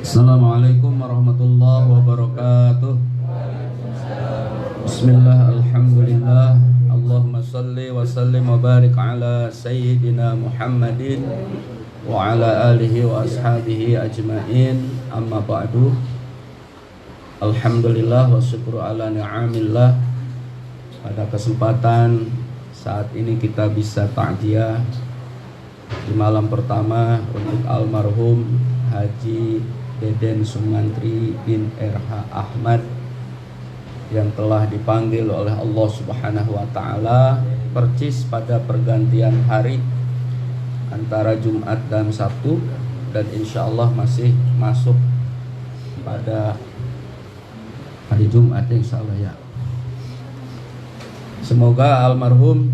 Assalamualaikum warahmatullahi wabarakatuh. Bismillah, alhamdulillah. Allahumma salli wa sallim wa barik ala sayyidina Muhammadin wa ala alihi wa ashabihi ajma'in. Amma ba'du. Alhamdulillah wa syukru ala ni'amillah. Pada kesempatan saat ini kita bisa takziah di malam pertama untuk almarhum Haji Deden Sumantri bin R.H. Ahmad yang telah dipanggil oleh Allah Subhanahu wa Ta'ala percis pada pergantian hari antara Jumat dan Sabtu, dan insya Allah masih masuk pada hari Jumat insya Allah ya. Semoga almarhum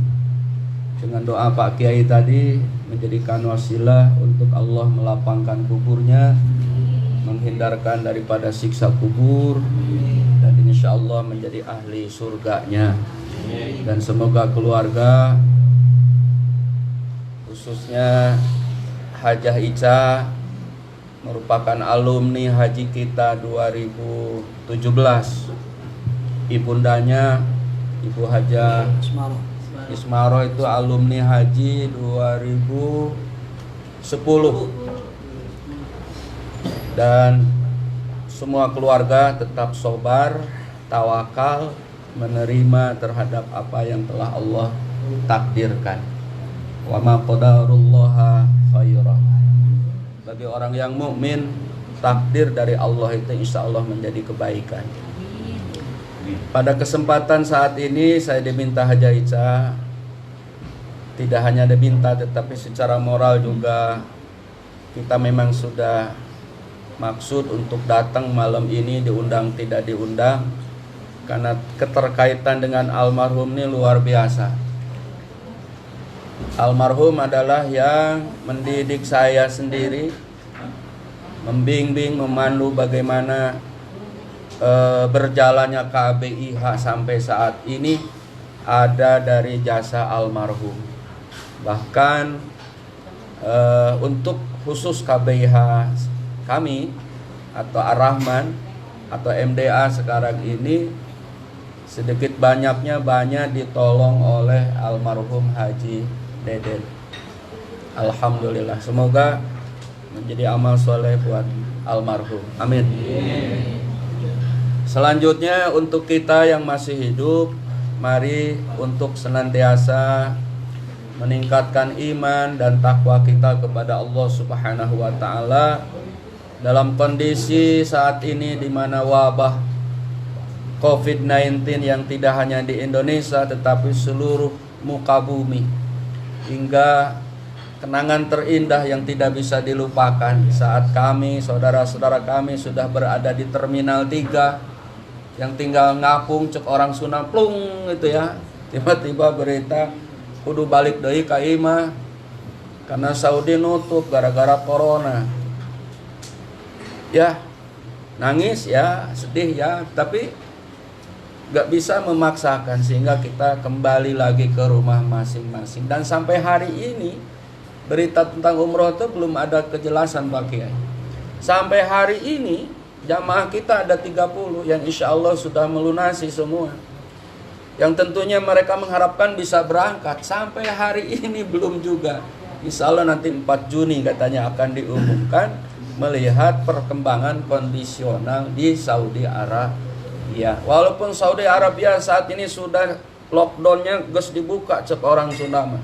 dengan doa Pak Kiai tadi menjadikan wasilah untuk Allah melapangkan kuburnya, menghindarkan daripada siksa kubur, dan insya Allah menjadi ahli surganya. Dan semoga keluarga, khususnya Hajah Ica, merupakan alumni haji kita 2017. Ibundanya Ibu Hajah Ismaro itu alumni haji 2010. Dan semua keluarga tetap sabar, tawakal, menerima terhadap apa yang telah Allah takdirkan. Wa ma qadarullaha khairan. Bagi orang yang mukmin, takdir dari Allah itu insya Allah menjadi kebaikan. Pada kesempatan saat ini saya diminta Hajah Ica, tidak hanya diminta tetapi secara moral juga kita memang sudah maksud untuk datang malam ini, diundang tidak diundang, karena keterkaitan dengan almarhum ini luar biasa. Almarhum adalah yang mendidik saya sendiri, membimbing, memandu bagaimana berjalannya KBIH sampai saat ini ada dari jasa almarhum. Bahkan untuk khusus KBIH kami atau Ar-Rahman atau MDA sekarang ini sedikit banyaknya banyak ditolong oleh almarhum Haji Deden. Alhamdulillah, semoga menjadi amal soleh buat almarhum. Amin. Selanjutnya untuk kita yang masih hidup, mari untuk senantiasa meningkatkan iman dan takwa kita kepada Allah Subhanahu wa Ta'ala dalam kondisi saat ini di mana wabah COVID-19 yang tidak hanya di Indonesia tetapi seluruh muka bumi, hingga kenangan terindah yang tidak bisa dilupakan saat kami, saudara-saudara kami sudah berada di Terminal 3 yang tinggal ngapung cek orang Sunda plung itu ya, tiba-tiba berita kudu balik deui ka imah karena Saudi nutup gara-gara corona. Ya, nangis ya, sedih ya, tapi gak bisa memaksakan sehingga kita kembali lagi ke rumah masing-masing. Dan sampai hari ini berita tentang umroh itu belum ada kejelasan Pak Kiai. Sampai hari ini jamaah kita ada 30 yang insya Allah sudah melunasi semua, yang tentunya mereka mengharapkan bisa berangkat. Sampai hari ini belum juga. Insya Allah nanti 4 Juni katanya akan diumumkan, melihat perkembangan kondisional di Saudi Arabia. Walaupun Saudi Arabia saat ini sudah lockdownnya geus dibuka cek orang Sunda mah.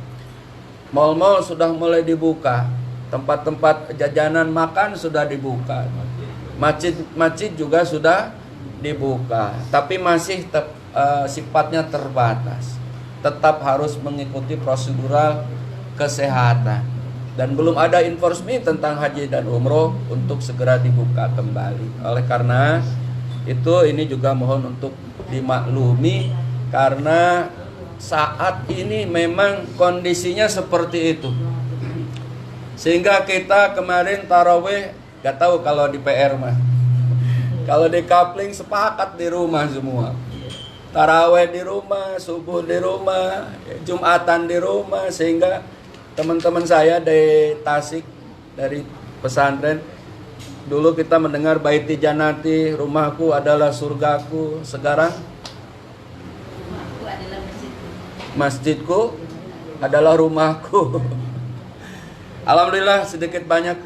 Mal-mal sudah mulai dibuka, tempat-tempat jajanan makan sudah dibuka, masjid juga sudah dibuka, tapi masih sifatnya terbatas. Tetap harus mengikuti prosedural kesehatan, dan belum ada informasi tentang haji dan umroh untuk segera dibuka kembali. Oleh karena itu ini juga mohon untuk dimaklumi, karena saat ini memang kondisinya seperti itu, sehingga kita kemarin tarawih, gak tahu kalau di PR mah, kalau di Kapling sepakat di rumah semua, tarawih di rumah, subuh di rumah, Jumatan di rumah, sehingga teman-teman saya dari Tasik, dari pesantren Dulu kita mendengar baiti janati, rumahku adalah surgaku. Sekarang Rumahku adalah masjidku. masjidku adalah rumahku. Alhamdulillah sedikit banyak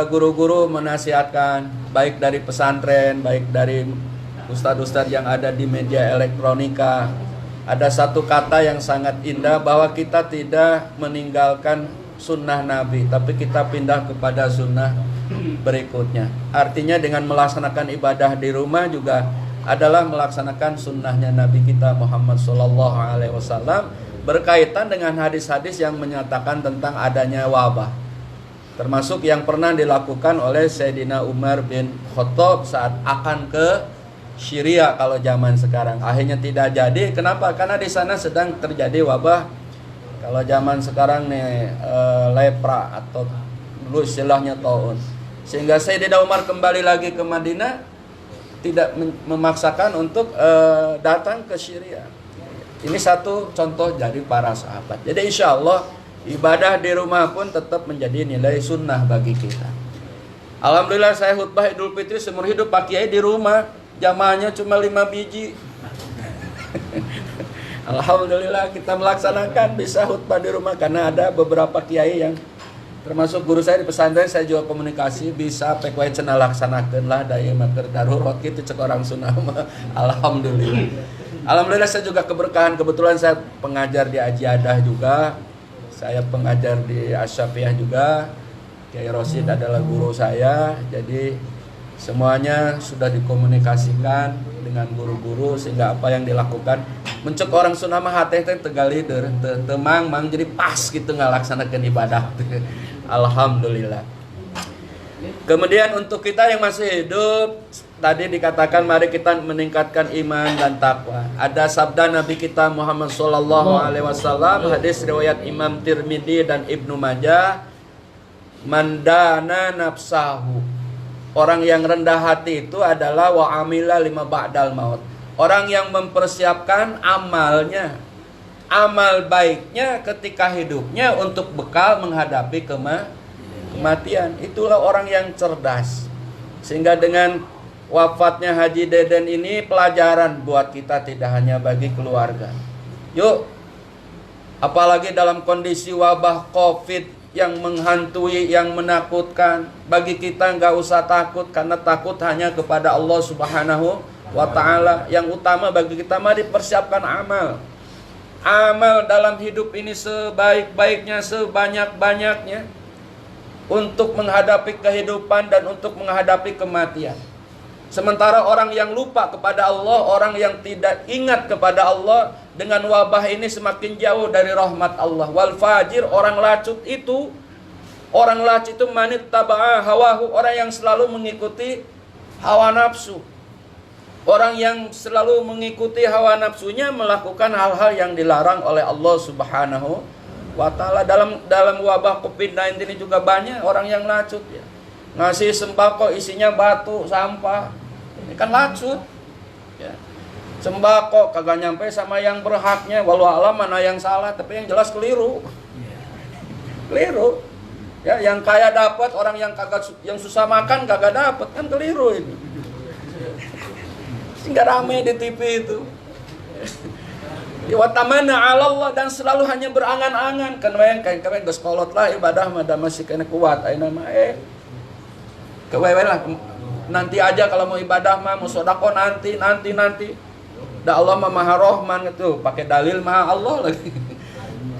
guru-guru menasihatkan, baik dari pesantren, baik dari ustadz-ustadz yang ada di media elektronika. Ada satu kata yang sangat indah, bahwa kita tidak meninggalkan sunnah Nabi, tapi kita pindah kepada sunnah berikutnya. Artinya dengan melaksanakan ibadah di rumah juga adalah melaksanakan sunnahnya Nabi kita Muhammad SAW, berkaitan dengan hadis-hadis yang menyatakan tentang adanya wabah, termasuk yang pernah dilakukan oleh Sayyidina Umar bin Khattab saat akan ke Syria kalau zaman sekarang. Akhirnya tidak jadi. Kenapa? Karena di sana sedang terjadi wabah. Kalau zaman sekarang nih lepra, atau dulu istilahnya taun. Sehingga Sayyidina Umar kembali lagi ke Madinah, tidak memaksakan untuk datang ke Syria. Ini satu contoh dari para sahabat. Jadi insya Allah ibadah di rumah pun tetap menjadi nilai sunnah bagi kita. Alhamdulillah saya khutbah Idul Fitri seumur hidup Pak Kiai di rumah. Jamaahnya cuma 5 biji. Alhamdulillah kita melaksanakan bisa khutbah di rumah, karena ada beberapa kiai yang termasuk guru saya di pesantren, saya juga komunikasi bisa pekwai cenah laksanakeun lah daya mater darurat gitu cek orang Sunda. Alhamdulillah. Alhamdulillah saya juga keberkahan, kebetulan saya pengajar di Ajiadah juga. Saya pengajar di Asyafiyah juga. Kiai Rosid adalah guru saya. Jadi semuanya sudah dikomunikasikan dengan guru-guru, sehingga apa yang dilakukan mencek orang Sunda mah hate teh tegalider temang mang jadi pas gitu ngalaksanakeun ibadah. Alhamdulillah. Kemudian untuk kita yang masih hidup, tadi dikatakan mari kita meningkatkan iman dan takwa. Ada sabda Nabi kita Muhammad sallallahu alaihi wasallam, hadis riwayat Imam Tirmidzi dan Ibnu Majah, mandana nafsahu. Orang yang rendah hati itu adalah wa amila lima ba'dal maut. Orang yang mempersiapkan amalnya, amal baiknya ketika hidupnya untuk bekal menghadapi kematian. Itulah orang yang cerdas. Sehingga dengan wafatnya Haji Deden ini pelajaran buat kita, tidak hanya bagi keluarga. Yuk, apalagi dalam kondisi wabah COVID yang menghantui, yang menakutkan, bagi kita nggak usah takut, karena takut hanya kepada Allah Subhanahu wa ta'ala. Yang utama bagi kita mari persiapkan amal. Amal dalam hidup ini sebaik-baiknya, sebanyak-banyaknya, untuk menghadapi kehidupan dan untuk menghadapi kematian. Sementara orang yang lupa kepada Allah, orang yang tidak ingat kepada Allah, dengan wabah ini semakin jauh dari rahmat Allah. Wal fajir, orang lacut itu manit taba'a hawahu, orang yang selalu mengikuti hawa nafsu. Orang yang selalu mengikuti hawa nafsunya melakukan hal-hal yang dilarang oleh Allah Subhanahu wa ta'ala. Dalam wabah COVID-19 ini juga banyak orang yang lacut ya. Ngasih sembako isinya batu, sampah. Ini kan lacut. Ya. Sembako kagak nyampe sama yang berhaknya, walau alam mana yang salah, tapi yang jelas keliru. Keliru. Ya, yang kaya dapat, orang yang yang susah makan kagak dapat, kan keliru ini. Sehingga rame di TV itu. Wa tamana 'ala Allah, dan selalu hanya berangan-angan, kan kayak geus kolot lah ibadah mah masih kena kuat ayeuna mah kewewe lah, nanti aja kalau mau ibadah mah, mau sedekah nanti. Da Allah mah Maha Rahman gitu, pakai dalil Maha Allah lagi.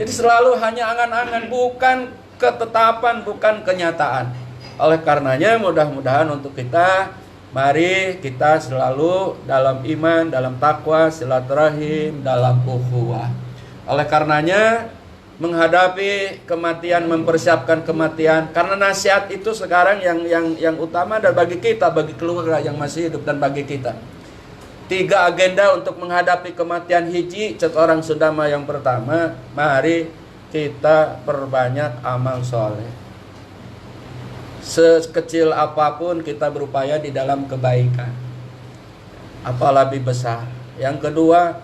Jadi selalu hanya angan-angan, bukan ketetapan, bukan kenyataan. Oleh karenanya mudah-mudahan untuk kita, mari kita selalu dalam iman, dalam takwa, silaturahim, dalam ukhuwah. Oleh karenanya menghadapi kematian, mempersiapkan kematian, karena nasihat itu sekarang yang utama dan bagi kita, bagi keluarga yang masih hidup dan bagi kita. 3 agenda untuk menghadapi kematian. Hiji, cek orang Sundama yang pertama, mari kita perbanyak amal soleh. Sekecil apapun kita berupaya di dalam kebaikan, apa lebih besar. Yang kedua,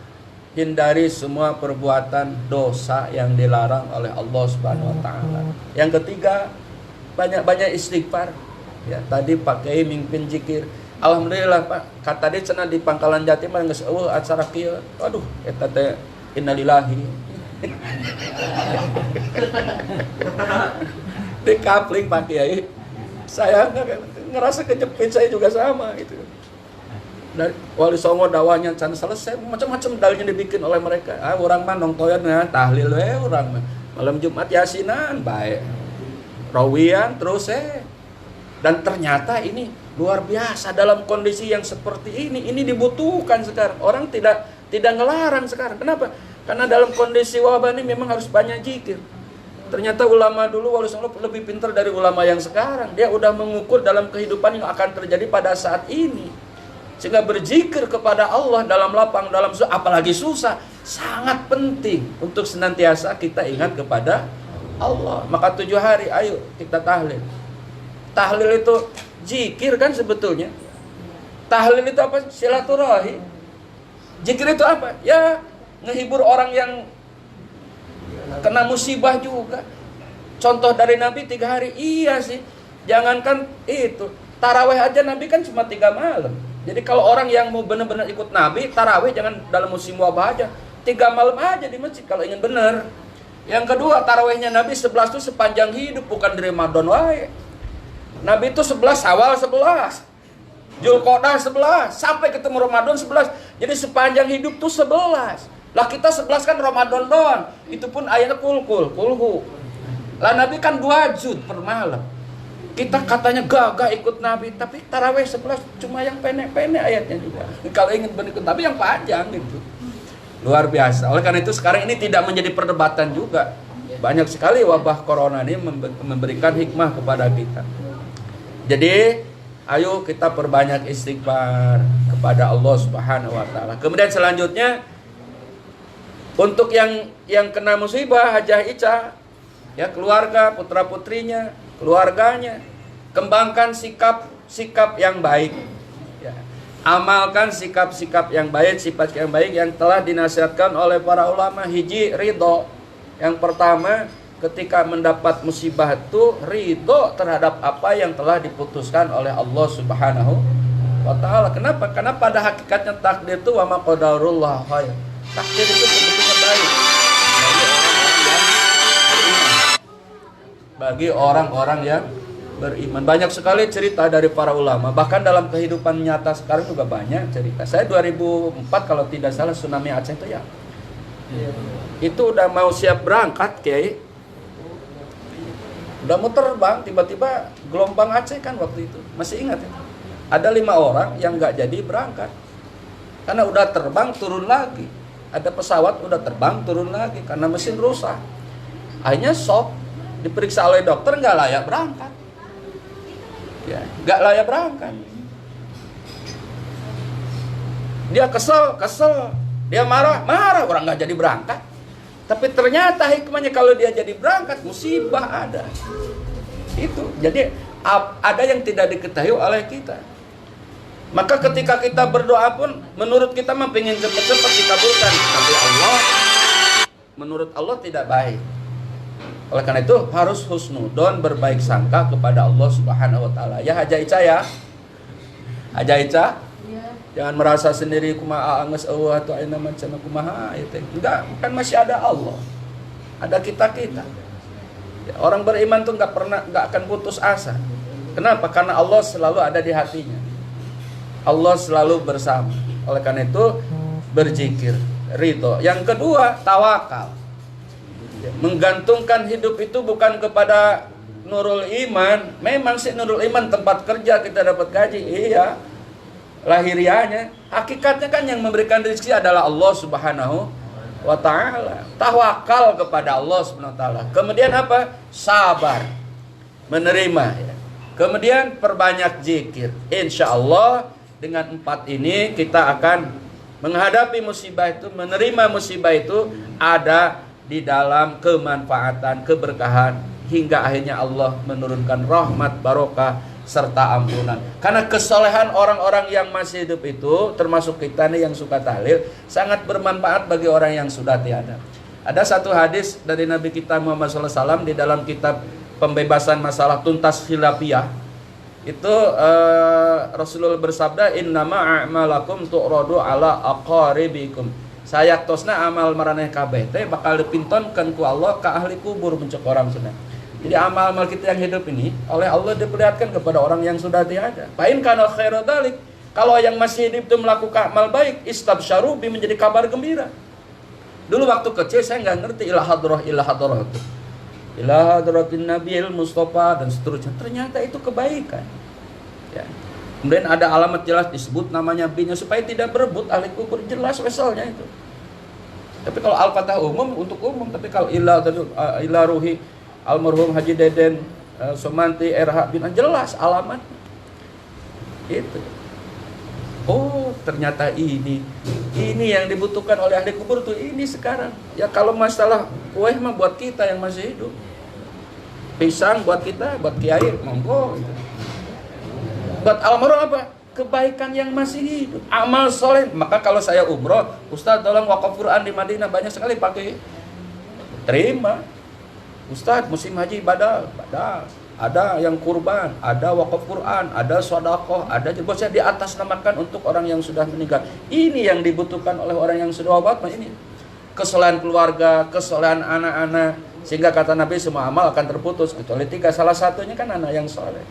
hindari semua perbuatan dosa yang dilarang oleh Allah Subhanahu wa ta'ala. Yang ketiga, banyak-banyak istighfar. Ya, tadi Pak Kiai mimpin zikir. Alhamdulillah Pak, kata dia cenah di Pangkalan Jati mah geus eueuh acara kieu. Aduh, eta teh innalillahi. Di kapling Pak Kiai. Saya ngerasa kejepit, saya juga sama gitu. Dari Wali Songo dakwahnya can selesai, macam-macam dalilnya dibikin oleh mereka. Orang mah nongtoyan tahlil we urang mah. Malam Jumat yasinan baik. Rawian terus dan ternyata ini luar biasa dalam kondisi yang seperti ini dibutuhkan sekarang. Orang tidak ngelarang sekarang. Kenapa? Karena dalam kondisi wabah ini memang harus banyak zikir. Ternyata ulama dulu Wali Songo lebih pintar dari ulama yang sekarang. Dia udah mengukur dalam kehidupan yang akan terjadi pada saat ini. Sehingga berzikir kepada Allah dalam lapang, dalam apalagi susah, sangat penting untuk senantiasa kita ingat kepada Allah. Maka 7 hari ayo kita tahlil. Tahlil itu zikir kan sebetulnya. Tahlil itu apa? Silaturahim. Zikir itu apa? Ya ngehibur orang yang kena musibah juga. Contoh dari Nabi 3 hari. Iya sih. Jangankan itu, taraweh aja Nabi kan cuma 3 malam. Jadi kalau orang yang mau benar-benar ikut Nabi, taraweh jangan dalam musim wabah aja. 3 malam aja di masjid kalau ingin benar. Yang kedua, tarawehnya Nabi 11 itu sepanjang hidup, bukan di Ramadan wae. Nabi itu 11 Syawal 11. Zulqa'dah 11 sampai ketemu Ramadan 11. Jadi sepanjang hidup tuh 11. Lah kita 11 kan Ramadan doang. Itu pun ayatnya kulhu. Lah Nabi kan 2 juz per malam. Kita katanya gagah ikut Nabi, tapi taraweh 11 cuma yang pendek-pendek ayatnya juga. Kalau ingin berikut Nabi yang panjang gitu. Luar biasa. Oleh karena itu sekarang ini tidak menjadi perdebatan juga. Banyak sekali wabah corona ini memberikan hikmah kepada kita. Jadi, ayo kita perbanyak istighfar kepada Allah Subhanahu wa taala. Kemudian selanjutnya untuk yang kena musibah Hajah Ica, ya keluarga, putra-putrinya, keluarganya, kembangkan sikap yang baik. Ya. Amalkan sikap-sikap yang baik, sifat yang baik yang telah dinasihatkan oleh para ulama. Hiji, ridho. Yang pertama, ketika mendapat musibah itu ridho terhadap apa yang telah diputuskan oleh Allah Subhanahu wa taala. Kenapa? Karena pada hakikatnya takdir itu wa ma qadarullah khair. Takdir itu sebetulnya baik bagi orang-orang yang beriman. Banyak sekali cerita dari para ulama, bahkan dalam kehidupan nyata sekarang juga banyak cerita. Saya 2004 kalau tidak salah tsunami Aceh itu ya. Itu udah mau siap berangkat Kiai. Udah mau terbang, tiba-tiba gelombang Aceh kan waktu itu. Masih ingat ya? Ada 5 orang yang nggak jadi berangkat. Karena udah terbang turun lagi. Ada pesawat udah terbang turun lagi karena mesin rusak. Akhirnya shock. Diperiksa oleh dokter nggak layak berangkat. Ya, nggak layak berangkat. Dia kesel. Dia marah, orang nggak jadi berangkat. Tapi ternyata hikmahnya kalau dia jadi berangkat, musibah ada. Itu. Jadi ada yang tidak diketahui oleh kita. Maka ketika kita berdoa pun, menurut kita mah pengen cepat-cepat dikabulkan. Tapi Allah, menurut Allah tidak baik. Oleh karena itu harus husnudon, berbaik sangka kepada Allah Subhanahu wa taala. Ya Hajah Ica ya. Hajah Ica. Ya. Jangan merasa sendiri kumaha geus eueuh atuh ayeuna mah cenah kumaha ieu teh. Enggak, kan masih ada Allah. Ada kita-kita. Ya, orang beriman tuh enggak akan putus asa. Kenapa? Karena Allah selalu ada di hatinya. Allah selalu bersama. Oleh karena itu berzikir, ridho. Yang kedua, tawakal. Menggantungkan hidup itu bukan kepada Nurul Iman. Memang sih Nurul Iman tempat kerja kita dapat gaji, iya. Lahiriahnya, hakikatnya kan yang memberikan rezeki adalah Allah Subhanahu wa taala. Tawakal kepada Allah Subhanahu wa taala. Kemudian apa? Sabar. Menerima ya. Kemudian perbanyak zikir. Insyaallah dengan 4 ini kita akan menghadapi musibah itu, menerima musibah itu ada di dalam kemanfaatan, keberkahan, hingga akhirnya Allah menurunkan rahmat, barokah, serta ampunan. Karena kesolehan orang-orang yang masih hidup itu, termasuk kita nih yang suka tahlil, sangat bermanfaat bagi orang yang sudah tiada. Ada satu hadis dari Nabi kita Muhammad SAW di dalam kitab pembebasan masalah tuntas khilafiyah. Itu Rasulullah bersabda, innama a'malakum tu'radu ala aqaribikum. Sayaktosna amal maraneh kabeh teh bakal dipintonkeun ku Allah ka ahli kubur mencek orang sunah. Jadi amal-amal kita yang hidup ini oleh Allah diperlihatkan kepada orang yang sudah tiada. Fa in kana khairu dzalik, kalau yang masih hidup itu melakukan amal baik, istabsyaru bi, menjadi kabar gembira. Dulu waktu kecil saya nggak ngerti ilah hadrah itu. Ila hadratin Nabiil Mustafa dan seterusnya. Ternyata itu kebaikan. Ya. Kemudian ada alamat jelas disebut namanya binya supaya tidak berebut ahli kubur, jelas weselnya itu. Tapi kalau al-fatah umum untuk umum, tapi kalau ila ruhi almarhum Haji Deden Somanti RH bin, jelas alamatnya. Itu. Oh, ternyata ini yang dibutuhkan oleh ahli kubur tuh ini sekarang. Ya kalau masalah kue mah buat kita yang masih hidup. Pisang buat kita, buat kiai, monggo gitu. Buat almarhum apa? Kebaikan yang masih hidup, amal soleh. Maka kalau saya umroh, Ustadz tolong wakaf Quran di Madinah banyak sekali pakai. Terima. Ustadz musim haji badal. Ada yang kurban, ada wakaf Quran, ada sedekah, ada bosnya di atas namakan untuk orang yang sudah meninggal. Ini yang dibutuhkan oleh orang yang sudah wafat. Ini kesalahan keluarga, kesalahan anak-anak, sehingga kata Nabi semua amal akan terputus kecuali 3, salah satunya kan anak yang soleh.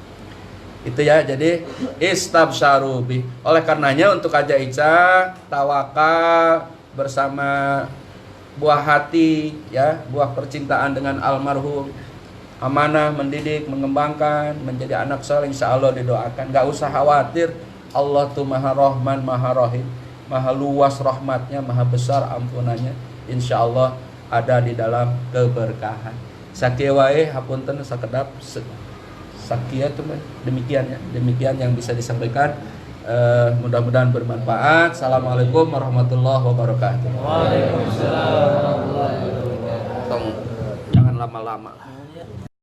Itu ya, jadi istabsyaru bi. Oleh karenanya untuk Aja Ica tawakal bersama buah hati, ya, buah percintaan dengan almarhum, amanah mendidik, mengembangkan, menjadi anak soleh, insya Allah didoakan. Gak usah khawatir, Allah tuh maha rahman, maha rahim, maha luas rahmatnya, maha besar ampunannya. Insya Allah ada di dalam keberkahan. Sakia wae hapunten sakedap sakia tuh demikian ya, demikian yang bisa disampaikan. Mudah-mudahan bermanfaat. Assalamualaikum warahmatullahi wabarakatuh. Waalaikumsalam warahmatullahi wabarakatuh. Jangan lama-lama.